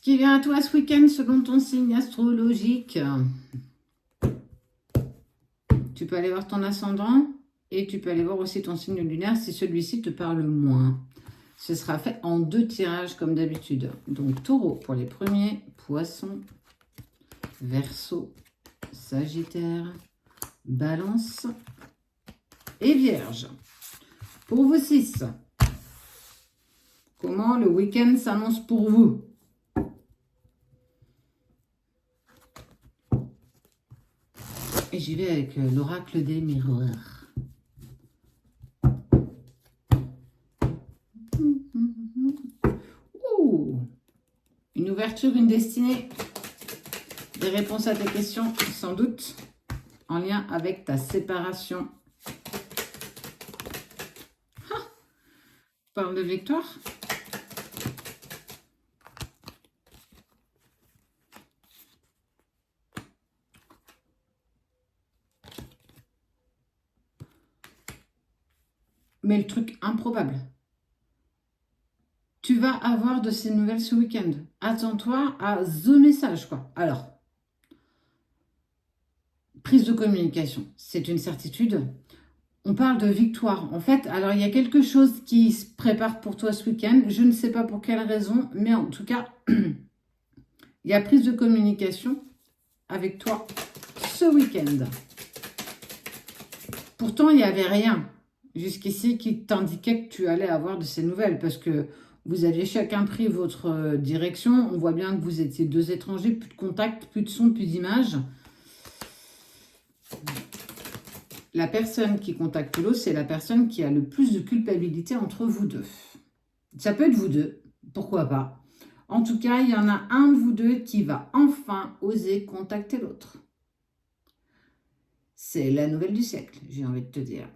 qui vient à toi ce week-end selon ton signe astrologique. Tu peux aller voir ton ascendant et tu peux aller voir aussi ton signe lunaire si celui-ci te parle moins. Ce sera fait en 2 tirages comme d'habitude. Donc taureau pour les premiers, poisson, verseau, sagittaire, balance et vierge. Pour vous 6, comment le week-end s'annonce pour vous? Et j'y vais avec l'oracle des miroirs. Ouh, une ouverture, une destinée. Des réponses à tes questions, sans doute, en lien avec ta séparation. Ah, parle de victoire. Mais le truc improbable, tu vas avoir de ces nouvelles ce week-end. Attends-toi à the message, quoi. Alors, prise de communication, c'est une certitude. On parle de victoire. En fait, alors il y a quelque chose qui se prépare pour toi ce week-end. Je ne sais pas pour quelle raison, mais en tout cas, il y a prise de communication avec toi ce week-end. Pourtant, il n'y avait rien jusqu'ici qui t'indiquait que tu allais avoir de ces nouvelles parce que vous aviez chacun pris votre direction. On voit bien que vous étiez 2 étrangers, plus de contact, plus de son, plus d'image. La personne qui contacte l'autre, c'est la personne qui a le plus de culpabilité entre vous deux. Ça peut être vous deux, pourquoi pas. En tout cas, il y en a un de vous deux qui va enfin oser contacter l'autre. C'est la nouvelle du siècle, j'ai envie de te dire.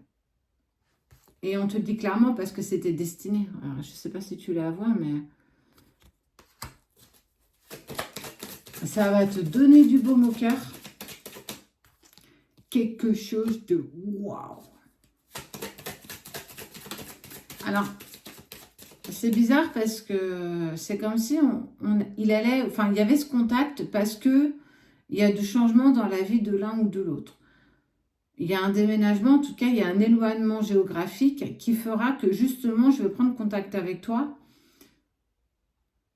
Et on te le dit clairement parce que c'était destiné. Alors, je ne sais pas si tu la vois, mais ça va te donner du baume au cœur. Quelque chose de waouh. Alors, c'est bizarre parce que c'est comme si il y avait ce contact parce que il y a du changement dans la vie de l'un ou de l'autre. Il y a un déménagement, en tout cas, il y a un éloignement géographique qui fera que justement, je vais prendre contact avec toi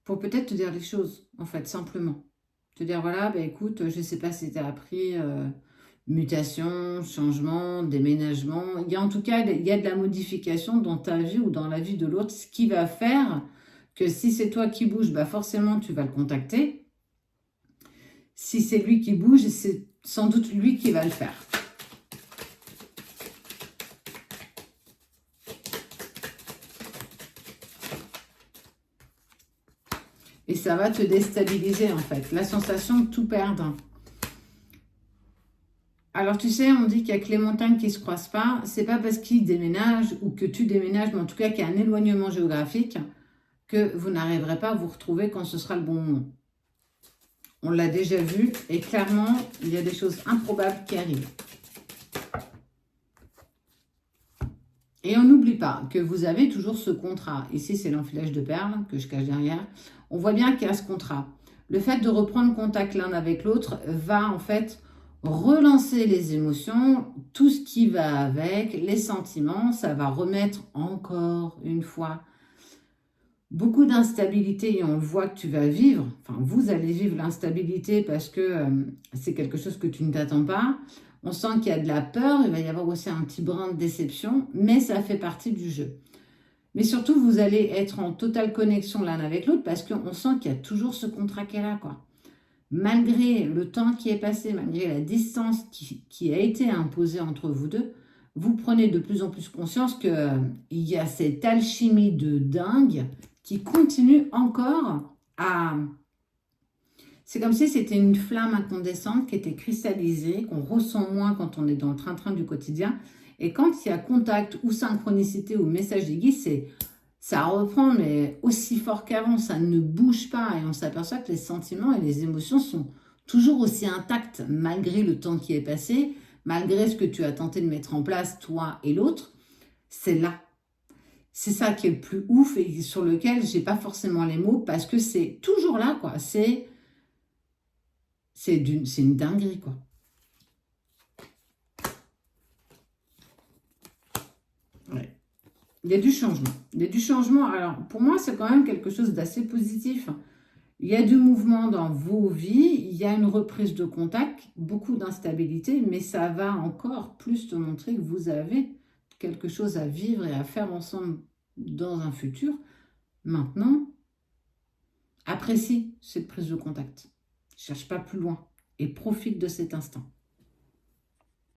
pour peut-être te dire les choses, en fait, simplement. Te dire, voilà, bah, écoute, je ne sais pas si tu as appris mutation, changement, déménagement. En tout cas, il y a de la modification dans ta vie ou dans la vie de l'autre, ce qui va faire que si c'est toi qui bouges, bah forcément, tu vas le contacter. Si c'est lui qui bouge, c'est sans doute lui qui va le faire. Et ça va te déstabiliser, en fait. La sensation de tout perdre. Alors, tu sais, on dit qu'il n'y a que les montagnes qui ne se croisent pas. C'est pas parce qu'ils déménagent ou que tu déménages, mais en tout cas qu'il y a un éloignement géographique que vous n'arriverez pas à vous retrouver quand ce sera le bon moment. On l'a déjà vu et clairement, il y a des choses improbables qui arrivent. Et on n'oublie pas que vous avez toujours ce contrat. Ici, c'est l'enfilage de perles que je cache derrière. On voit bien qu'il y a ce contrat. Le fait de reprendre contact l'un avec l'autre va en fait relancer les émotions, tout ce qui va avec, les sentiments. Ça va remettre encore une fois beaucoup d'instabilité et on le voit que tu vas vivre. Enfin, vous allez vivre l'instabilité parce que c'est quelque chose que tu ne t'attends pas. On sent qu'il y a de la peur, il va y avoir aussi un petit brin de déception, mais ça fait partie du jeu. Mais surtout, vous allez être en totale connexion l'un avec l'autre parce qu'on sent qu'il y a toujours ce contrat qui est là, quoi. Malgré le temps qui est passé, malgré la distance qui a été imposée entre vous deux, vous prenez de plus en plus conscience qu'il y a cette alchimie de dingue qui continue encore à... C'est comme si c'était une flamme incandescente qui était cristallisée, qu'on ressent moins quand on est dans le train-train du quotidien. Et quand il y a contact ou synchronicité ou message des guides, ça reprend, mais aussi fort qu'avant, ça ne bouge pas. Et on s'aperçoit que les sentiments et les émotions sont toujours aussi intacts malgré le temps qui est passé, malgré ce que tu as tenté de mettre en place, toi et l'autre. C'est là. C'est ça qui est le plus ouf et sur lequel j'ai pas forcément les mots parce que c'est toujours là, quoi. C'est une dinguerie, quoi. Ouais. Il y a du changement. Il y a du changement. Alors, pour moi, c'est quand même quelque chose d'assez positif. Il y a du mouvement dans vos vies, il y a une reprise de contact, beaucoup d'instabilité, mais ça va encore plus te montrer que vous avez quelque chose à vivre et à faire ensemble dans un futur. Maintenant, apprécie cette prise de contact. Ne cherche pas plus loin et profite de cet instant.